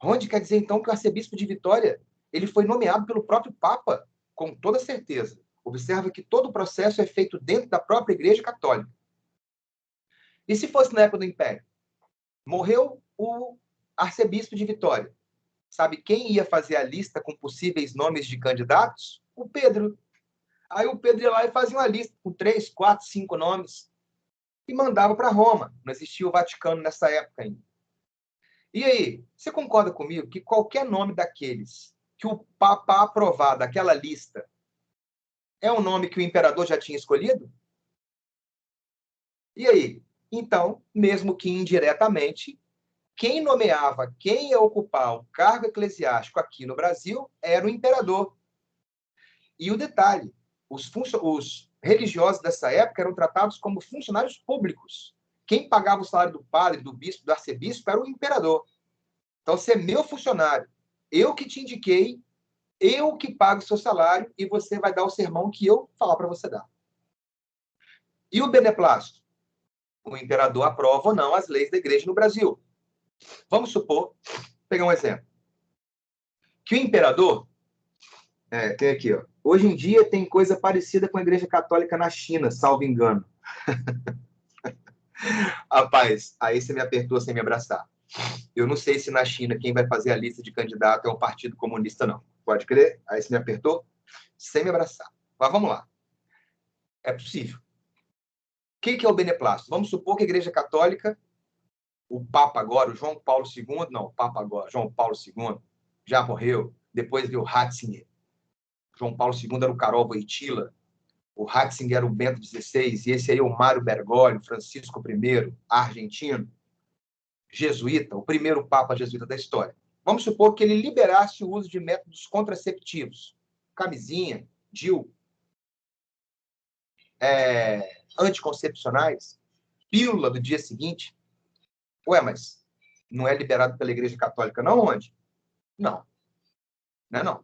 Onde quer dizer, então, que o arcebispo de Vitória ele foi nomeado pelo próprio Papa, com toda certeza. Observa que todo o processo é feito dentro da própria Igreja Católica. E se fosse na época do Império? Morreu o arcebispo de Vitória. Sabe quem ia fazer a lista com possíveis nomes de candidatos? O Pedro. Aí o Pedro ia lá e fazia uma lista com 3, 4, 5 nomes e mandava para Roma. Não existia o Vaticano nessa época ainda. E aí, você concorda comigo que qualquer nome daqueles que o Papa aprovar daquela lista é um nome que o imperador já tinha escolhido? E aí? Então, mesmo que indiretamente, quem nomeava, quem ia ocupar o cargo eclesiástico aqui no Brasil era o imperador. E o detalhe, os religiosos dessa época eram tratados como funcionários públicos. Quem pagava o salário do padre, do bispo, do arcebispo era o imperador. Então, você é meu funcionário. Eu que te indiquei, eu que pago o seu salário e você vai dar o sermão que eu falar para você dar. E o beneplácito? O imperador aprova ou não as leis da igreja no Brasil. Vamos supor, vou pegar um exemplo, que o imperador, tem aqui, ó, hoje em dia tem coisa parecida com a igreja católica na China, salvo engano. Rapaz, aí você me apertou sem me abraçar. Eu não sei se na China quem vai fazer a lista de candidato é o Partido Comunista, não. Pode crer? Aí você me apertou sem me abraçar. Mas vamos lá. É possível. O que é o beneplácito? Vamos supor que a igreja católica, o Papa agora, o João Paulo II, não, o Papa agora, João Paulo II, já morreu, depois veio o Ratzinger. João Paulo II era o Karol Wojtyla, o Ratzinger era o Bento XVI, e esse aí é o Mário Bergoglio, Francisco I, argentino, jesuíta, o primeiro Papa jesuíta da história. Vamos supor que ele liberasse o uso de métodos contraceptivos, camisinha, DIU, anticoncepcionais, pílula do dia seguinte. Ué, mas não é liberado pela Igreja Católica, não? Onde? Não. Não é não.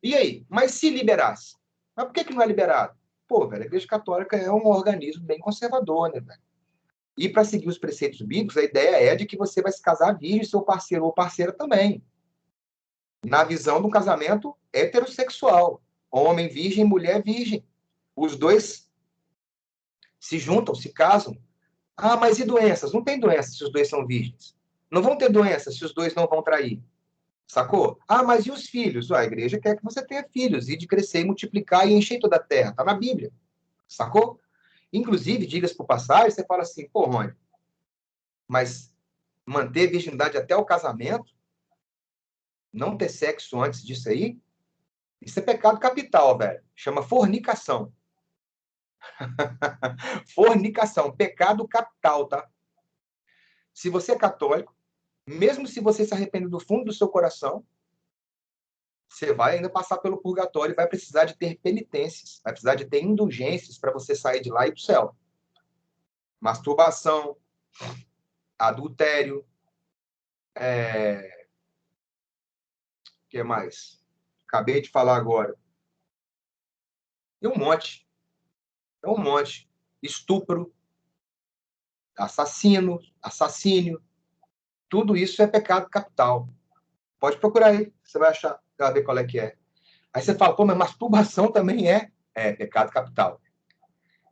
E aí? Mas se liberasse? Mas por que não é liberado? Pô, velho, a Igreja Católica é um organismo bem conservador, né, velho? E para seguir os preceitos bíblicos, a ideia é de que você vai se casar virgem, seu parceiro ou parceira também. Na visão do casamento heterossexual. Homem virgem, mulher virgem. Os dois se juntam, se casam. Ah, mas e doenças? Não tem doença se os dois são virgens. Não vão ter doença se os dois não vão trair. Sacou? Ah, mas e os filhos? A igreja quer que você tenha filhos, e de crescer e multiplicar e encher toda a terra. Está na Bíblia. Sacou? Inclusive, diga-se por passagem, você fala assim, pô, Rony, mas manter virgindade até o casamento, não ter sexo antes disso aí, isso é pecado capital, velho. Chama fornicação. Fornicação, pecado capital, tá? Se você é católico, mesmo se você se arrepende do fundo do seu coração, você vai ainda passar pelo purgatório e vai precisar de ter penitências, vai precisar de ter indulgências para você sair de lá e ir para o céu. Masturbação, adultério, o que mais? Acabei de falar agora. E um monte. É um monte. Estupro, assassínio, tudo isso é pecado capital. Pode procurar aí, você vai achar, vai ver qual é que é. Aí você fala, pô, mas masturbação também é pecado capital.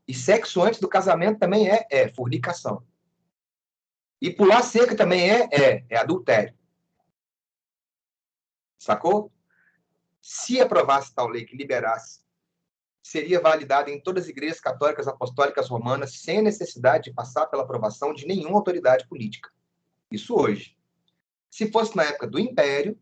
E sexo antes do casamento também é fornicação. E pular cerca também é adultério. Sacou? Se aprovasse tal lei que liberasse, seria validada em todas as igrejas católicas apostólicas romanas, sem necessidade de passar pela aprovação de nenhuma autoridade política. Isso hoje. Se fosse na época do Império,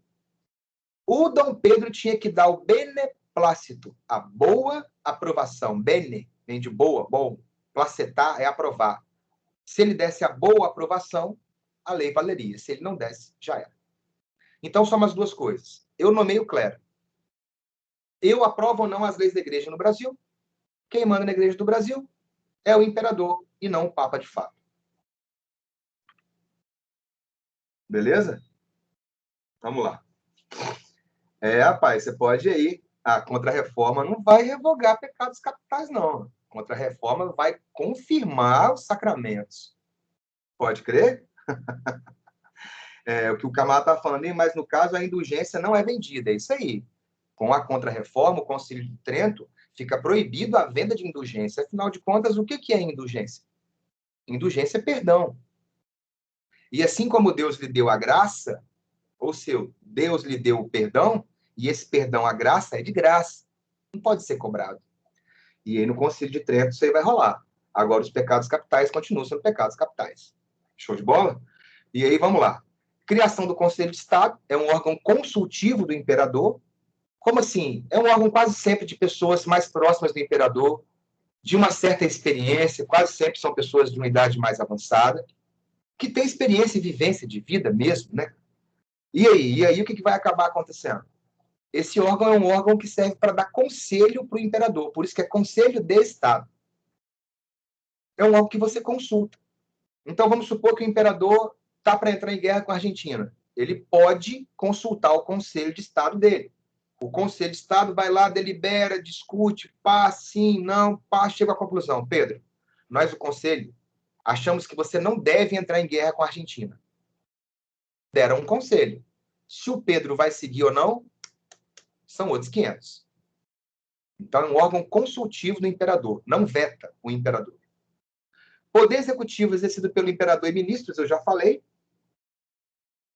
o Dom Pedro tinha que dar o beneplácito, a boa aprovação. Bene, vem de boa, bom. Placetar é aprovar. Se ele desse a boa aprovação, a lei valeria. Se ele não desse, já era. Então, só umas duas coisas. Eu nomeio o clero. Eu aprovo ou não as leis da igreja no Brasil. Quem manda na igreja do Brasil é o imperador e não o Papa de fato. Beleza? Vamos lá. Rapaz, você pode ir. A Contra-Reforma não vai revogar pecados capitais, não. A Contra-Reforma vai confirmar os sacramentos. Pode crer? O que o camarada está falando, mas no caso a indulgência não é vendida. É isso aí. Com a Contra-Reforma, o Concílio de Trento, fica proibido a venda de indulgência. Afinal de contas, o que é indulgência? Indulgência é perdão. E assim como Deus lhe deu a graça, ou seu, Deus lhe deu o perdão, e esse perdão, a graça, é de graça. Não pode ser cobrado. E aí no Concílio de Trento isso aí vai rolar. Agora os pecados capitais continuam sendo pecados capitais. Show de bola? E aí vamos lá. Criação do Conselho de Estado é um órgão consultivo do imperador. Como assim? É um órgão quase sempre de pessoas mais próximas do imperador, de uma certa experiência, quase sempre são pessoas de uma idade mais avançada, que têm experiência e vivência de vida mesmo, né? E aí o que vai acabar acontecendo? Esse órgão é um órgão que serve para dar conselho para o imperador, por isso que é Conselho de Estado. É um órgão que você consulta. Então, vamos supor que o imperador está para entrar em guerra com a Argentina. Ele pode consultar o Conselho de Estado dele. O Conselho de Estado vai lá, delibera, discute, pá, sim, não, pá, chega à conclusão. Pedro, nós, o Conselho, achamos que você não deve entrar em guerra com a Argentina. Deram um conselho. Se o Pedro vai seguir ou não, são outros 500. Então, é um órgão consultivo do imperador, não veta o imperador. Poder executivo exercido pelo imperador e ministros, eu já falei.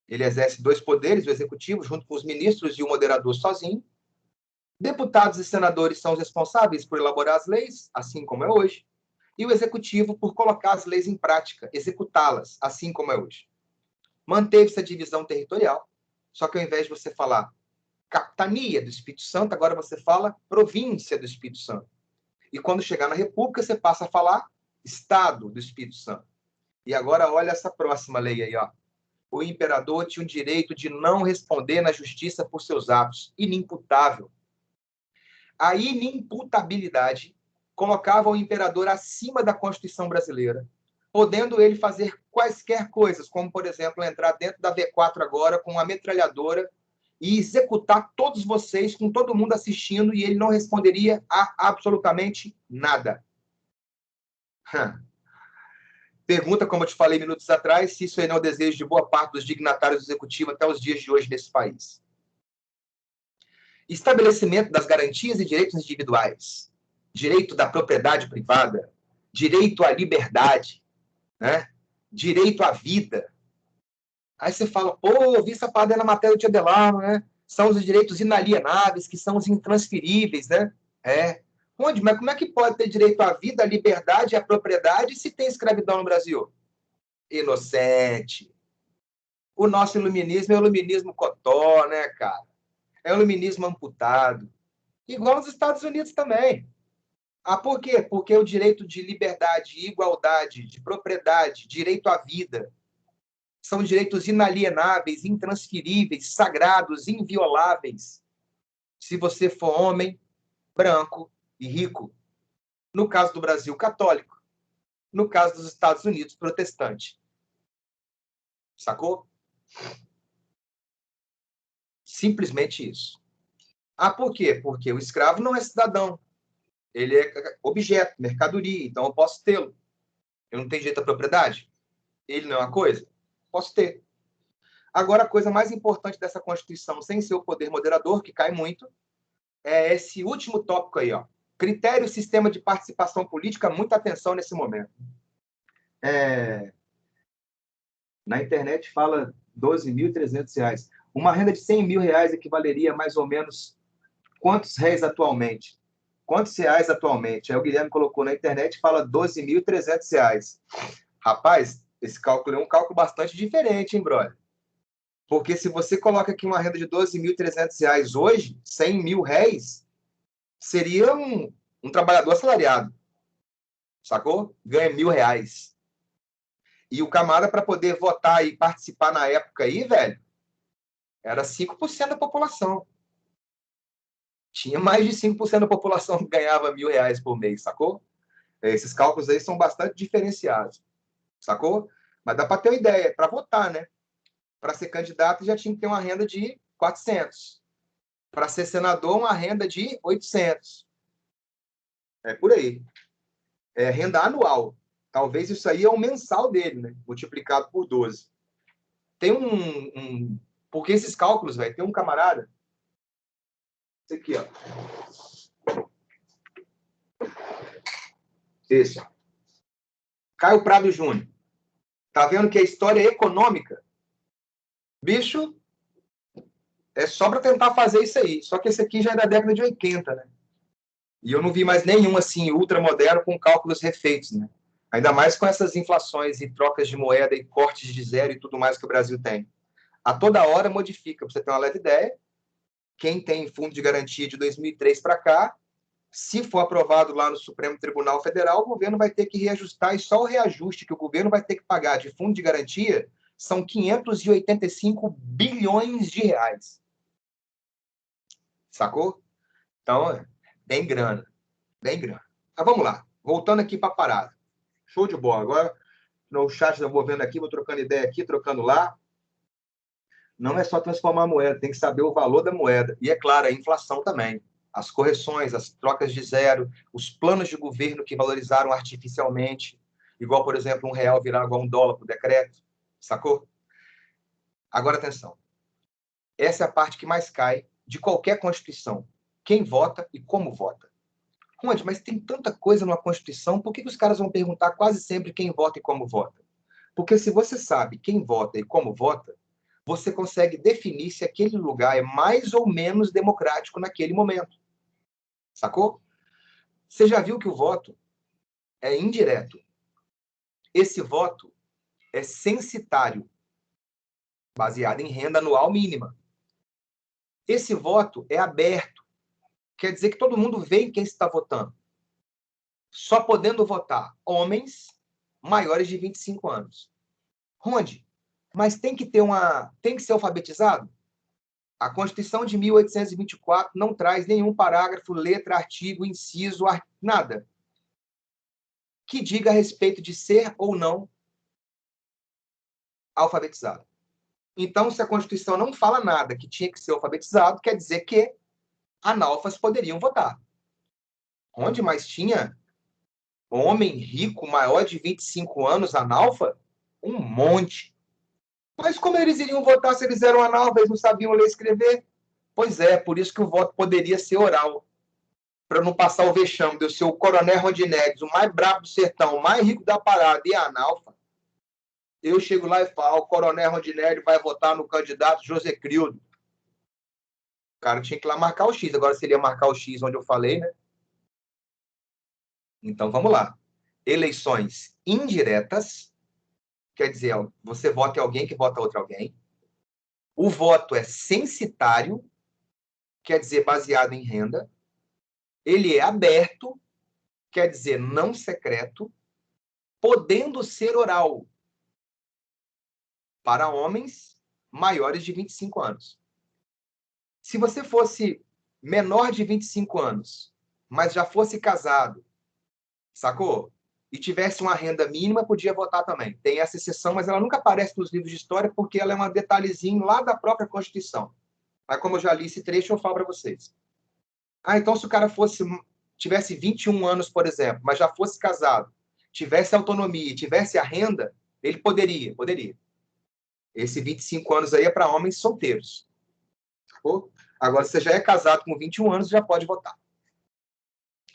Ele exerce 2 poderes, o executivo, junto com os ministros, e o moderador sozinho. Deputados e senadores são os responsáveis por elaborar as leis, assim como é hoje. E o executivo por colocar as leis em prática, executá-las, assim como é hoje. Manteve-se a divisão territorial, só que ao invés de você falar capitania do Espírito Santo, agora você fala província do Espírito Santo. E quando chegar na República, você passa a falar Estado do Espírito Santo. E agora olha essa próxima lei aí, ó. O imperador tinha o direito de não responder na justiça por seus atos, inimputável. A inimputabilidade colocava o imperador acima da Constituição brasileira, podendo ele fazer quaisquer coisas, como, por exemplo, entrar dentro da V4 agora com uma metralhadora e executar todos vocês, com todo mundo assistindo, e ele não responderia a absolutamente nada. Pergunta, como eu te falei minutos atrás, se isso aí não é o desejo de boa parte dos dignatários executivos até os dias de hoje nesse país. Estabelecimento das garantias e direitos individuais. Direito da propriedade privada, direito à liberdade, né? Direito à vida. Aí você fala, pô, eu vi essa parada na matéria do Tia Delano, né? São os direitos inalienáveis, que são os intransferíveis, né? Onde? Mas como é que pode ter direito à vida, à liberdade e à propriedade se tem escravidão no Brasil? Inocente. O nosso iluminismo é o iluminismo cotó, né, cara? É o iluminismo amputado. Igual nos Estados Unidos também. Ah, por quê? Porque o direito de liberdade, igualdade, de propriedade, direito à vida, são direitos inalienáveis, intransferíveis, sagrados, invioláveis, se você for homem, branco e rico. No caso do Brasil, católico. No caso dos Estados Unidos, protestante. Sacou? Simplesmente isso. Ah, por quê? Porque o escravo não é cidadão. Ele é objeto, mercadoria, então eu posso tê-lo. Eu não tenho direito à propriedade? Ele não é uma coisa? Posso ter. Agora, a coisa mais importante dessa Constituição, sem ser o poder moderador, que cai muito, é esse último tópico aí, ó. Critério e sistema de participação política, muita atenção nesse momento. Na internet fala R$ 12.300. Uma renda de R$ 100.000 equivaleria a mais ou menos quantos réis atualmente? Quantos reais atualmente? Aí o Guilherme colocou na internet e fala R$ 12.300. Rapaz, esse cálculo é um cálculo bastante diferente, hein, brother? Porque se você coloca aqui uma renda de R$ 12.300 hoje, R$ 100.000, seria um trabalhador assalariado. Sacou? Ganha R$ 1.000. E o camarada, para poder votar e participar na época aí, velho, era 5% da população. Tinha mais de 5% da população que ganhava R$ 1.000 por mês, sacou? Esses cálculos aí são bastante diferenciados, sacou? Mas dá para ter uma ideia, para votar, né? Para ser candidato já tinha que ter uma renda de 400. Para ser senador, uma renda de 800. É por aí. É renda anual. Talvez isso aí é o mensal dele, né? Multiplicado por 12. Tem porque esses cálculos, velho, tem um camarada. Esse aqui, ó. Esse. Caio Prado Júnior. Tá vendo que a história é econômica? Bicho, é só para tentar fazer isso aí. Só que esse aqui já é da década de 80, né? E eu não vi mais nenhum, assim, ultramoderno com cálculos refeitos, né? Ainda mais com essas inflações e trocas de moeda e cortes de zero e tudo mais que o Brasil tem. A toda hora modifica. Pra você ter uma leve ideia, quem tem fundo de garantia de 2003 para cá Se for aprovado lá no Supremo Tribunal Federal, o governo vai ter que reajustar, e só o reajuste que o governo vai ter que pagar de fundo de garantia são 585 bilhões de reais. Sacou? Então, bem grana. Bem grana. Mas vamos lá. Voltando aqui para a parada. Show de bola. Agora, no chat eu vou vendo aqui, vou trocando ideia aqui, trocando lá. Não é só transformar a moeda, tem que saber o valor da moeda. E, é claro, a inflação também. As correções, as trocas de zero, os planos de governo que valorizaram artificialmente, igual, por exemplo, um real virar igual $1 por decreto, sacou? Agora, atenção. Essa é a parte que mais cai de qualquer Constituição. Quem vota e como vota. Ronde, mas tem tanta coisa numa Constituição, por que os caras vão perguntar quase sempre quem vota e como vota? Porque se você sabe quem vota e como vota, você consegue definir se aquele lugar é mais ou menos democrático naquele momento. Sacou? Você já viu que o voto é indireto. Esse voto é censitário, baseado em renda anual mínima. Esse voto é aberto. Quer dizer que todo mundo vê em quem está votando. Só podendo votar homens maiores de 25 anos. Ronde, mas tem que ser alfabetizado? A Constituição de 1824 não traz nenhum parágrafo, letra, artigo, inciso, nada que diga a respeito de ser ou não alfabetizado. Então, se a Constituição não fala nada que tinha que ser alfabetizado, quer dizer que analfas poderiam votar. Onde mais tinha homem rico maior de 25 anos analfa? Um monte. Mas como eles iriam votar se eles eram analfas, eles não sabiam ler e escrever? Pois é, por isso que o voto poderia ser oral. Para não passar o vexame de eu ser o coronel Rondinedes, o mais brabo do sertão, o mais rico da parada e analfa. Eu chego lá e falo, o coronel Rondinedes vai votar no candidato José Crildo. O cara tinha que ir lá marcar o X. Agora, se ele ia marcar o X onde eu falei, né? Então, vamos lá. Eleições indiretas, quer dizer, você vota em alguém que vota outro alguém. O voto é censitário, quer dizer, baseado em renda. Ele é aberto, quer dizer, não secreto, podendo ser oral para homens maiores de 25 anos. Se você fosse menor de 25 anos, mas já fosse casado, sacou? E tivesse uma renda mínima, podia votar também. Tem essa exceção, mas ela nunca aparece nos livros de história porque ela é um detalhezinho lá da própria Constituição. Mas como eu já li esse trecho, eu falo para vocês. Então se o cara tivesse 21 anos, por exemplo, mas já fosse casado, tivesse autonomia, tivesse a renda, ele poderia. Esse 25 anos aí é para homens solteiros. Sacou? Agora, se você já é casado com 21 anos, já pode votar.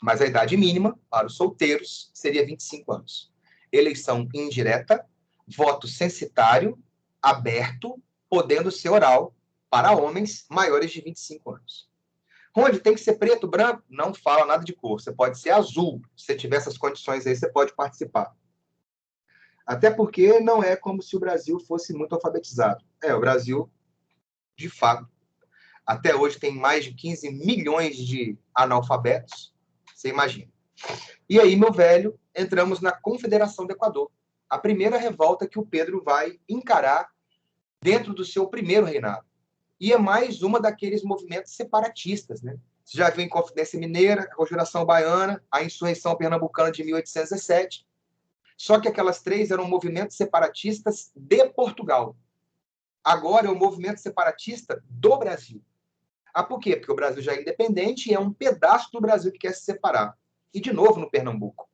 Mas a idade mínima para os solteiros seria 25 anos. Eleição indireta, voto censitário, aberto, podendo ser oral para homens maiores de 25 anos. Onde tem que ser preto, branco? Não fala nada de cor. Você pode ser azul. Se você tiver essas condições aí, você pode participar. Até porque não é como se o Brasil fosse muito alfabetizado. O Brasil, de fato, até hoje tem mais de 15 milhões de analfabetos. Você imagina. E aí, meu velho, entramos na Confederação do Equador. A primeira revolta que o Pedro vai encarar dentro do seu primeiro reinado. E é mais uma daqueles movimentos separatistas, né? Você já viu em Confidência Mineira, a Conjuração Baiana, a Insurreição Pernambucana de 1817. Só que aquelas três eram movimentos separatistas de Portugal. Agora é um movimento separatista do Brasil. Por quê? Porque o Brasil já é independente e é um pedaço do Brasil que quer se separar. E, de novo, no Pernambuco.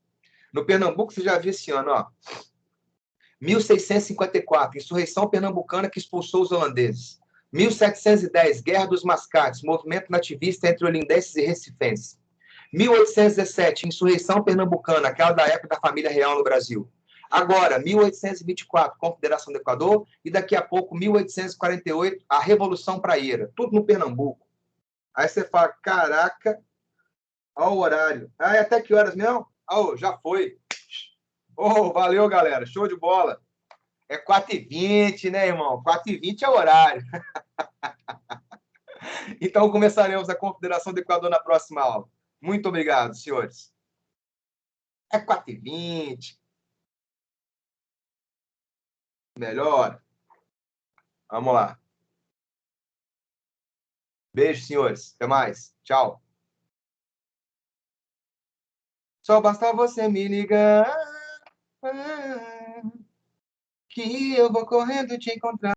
No Pernambuco, você já viu esse ano, 1654, insurreição pernambucana que expulsou os holandeses. 1710, Guerra dos Mascates, movimento nativista entre olindenses e recifenses. 1817, insurreição pernambucana, aquela da época da família real no Brasil. Agora, 1824, Confederação do Equador, e daqui a pouco, 1848, a Revolução Praieira. Tudo no Pernambuco. Aí você fala, caraca, olha o horário. Até que horas mesmo? Já foi. Valeu, galera. Show de bola. É 4h20, né, irmão? 4h20 é o horário. Então, começaremos a Confederação do Equador na próxima aula. Muito obrigado, senhores. É 4h20. Melhor. Vamos lá. Beijo, senhores. Até mais. Tchau. Só basta você me ligar que eu vou correndo te encontrar.